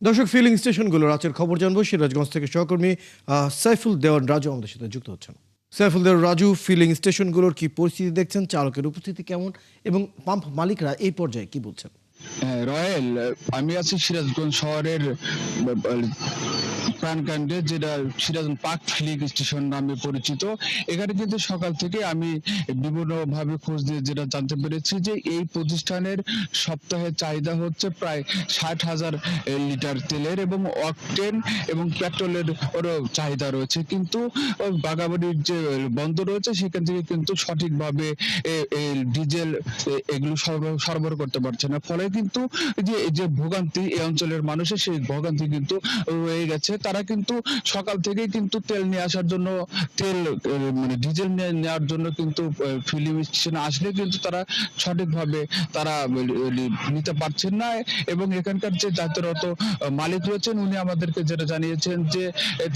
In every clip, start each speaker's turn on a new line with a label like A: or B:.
A: দর্শক, ফিলিং স্টেশনগুলোর আজকের খবর জানবো। সিরাজগঞ্জ থেকে সহকর্মী সাইফুল দেওয়ান রাজু আমাদের সাথে যুক্ত হচ্ছেন। সাইফুল দেওয়ান রাজু, ফিলিং স্টেশনগুলোর কি পরিস্থিতি দেখছেন, চালকের উপস্থিতি কেমন এবং পাম্প মালিকরা এই পর্যায়ে কি বলছেন?
B: রয়েল, আমি আছি সিরাজগঞ্জ শহরের প্রাণকেন্দ্রে, যেটা সিরাজগঞ্জ পার্ক ফিলিং স্টেশন নামে পরিচিত। এখানে কিন্তু সকাল থেকে আমি বিভিন্নভাবে খোঁজ দিয়ে যেটা জানতে পেরেছি যে এই প্রতিষ্ঠানের সপ্তাহে চাহিদা হচ্ছে প্রায় 60,000 লিটার তেলের, এবং অকটেন এবং পেট্রোলের ওরও চাহিদা রয়েছে। কিন্তু বাগাবাড়ির যে বন্দর রয়েছে সেখান থেকে কিন্তু সঠিকভাবে ডিজেল এগুলো সরবরাহ করতে পারছে না। ফলে কিন্তু যে ভোগান্তি এই অঞ্চলের মানুষের, সেই ভোগান্তি কিন্তু রয়ে গেছে। তারা কিন্তু সকাল থেকে কিন্তু তেল নিয়ে আসার জন্য, তেল মানে ডিজেল নেওয়ার জন্য কিন্তু ফিলিং স্টেশনে আসলে কিন্তু তারা সঠিকভাবে তারা নিতে পারছেন না। এবং এখানকার যে যাত্রারত মালিক রয়েছেন উনি আমাদেরকে যেটা জানিয়েছেন যে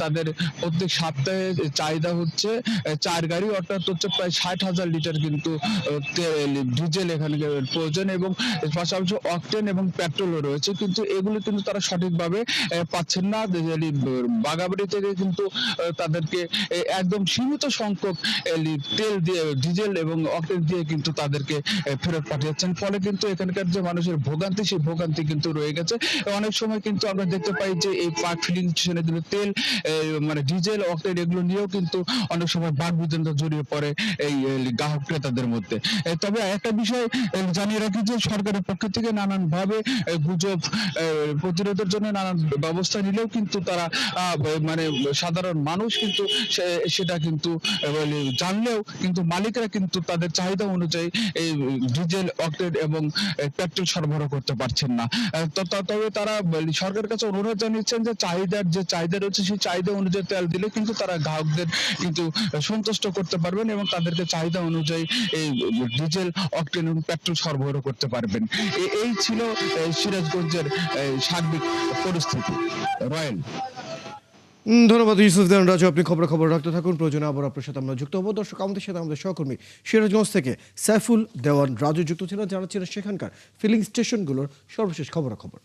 B: তাদের প্রত্যেক সপ্তাহে চাহিদা হচ্ছে 4 গাড়ি, অর্থাৎ হচ্ছে প্রায় 60,000 লিটার কিন্তু ডিজেল এখানে প্রয়োজন, এবং পাশাপাশি অকটেন এবং পেট্রোলও রয়েছে। কিন্তু এগুলো কিন্তু তারা সঠিকভাবে পাচ্ছেন না। বাগাবাড়ি থেকে কিন্তু তাদেরকে একদম সীমিত সংখ্যক তেল দিয়ে, ডিজেল এবং অকটেন দিয়ে কিন্তু তাদেরকে ফেরত পাঠিয়েছেন। ফলে কিন্তু এখানকার যে মানুষের ভোগান্তি, সেই ভোগান্তি কিন্তু রয়ে গেছে। অনেক সময় কিন্তু আমরা দেখতে পাই যে এই পার্ক ফিলিং স্টেশনে কিন্তু তেল মানে ডিজেল, অকটেন এগুলো নিয়েও কিন্তু অনেক সময় বাক বিতণ্ডা জড়িয়ে পড়ে এই গ্রাহক ক্রেতাদের মধ্যে। তবে একটা বিষয় জানিয়ে রাখি যে সরকারের পক্ষ থেকে নানান ভাবে গুজব প্রতিরোধের জন্য নানান ব্যবস্থা নিলেও কিন্তু তারা মানে সাধারণ মানুষ কিন্তু সেটা কিন্তু জানলেও কিন্তু মালিকরা কিন্তু তাদের চাহিদা অনুযায়ী এই ডিজেল, অকটেন এবং পেট্রোল সরবরাহ করতে পারছেন না। তবে তারা সরকারের কাছে অনুরোধ জানিয়েছেন যে যে চাহিদা রয়েছে সেই চাহিদা অনুযায়ী তেল দিলে কিন্তু তারা গ্রাহকদের কিন্তু সন্তুষ্ট করতে পারবেন, এবং তাদেরকে চাহিদা অনুযায়ী এই ডিজেল, অকটেন এবং পেট্রোল সরবরাহ করতে পারবেন। এই ছিল সিরাজগঞ্জের সার্বিক পরিস্থিতি। রয়েল।
A: ধন্যবাদ ইউসুফ দেওয়ান রাজু, আপনি খবর রাখতে থাকুন। প্রয়োজনে আবার আপনার সাথে আমরা যুক্ত হবো। দর্শক, আমাদের সাথে আমাদের সহকর্মী সিরাজগঞ্জ থেকে সাইফুল দেওয়ান রাজু যুক্ত ছিলেন, জানাচ্ছিলেন সেখানকার ফিলিং স্টেশনগুলোর সর্বশেষ খবরাখবর।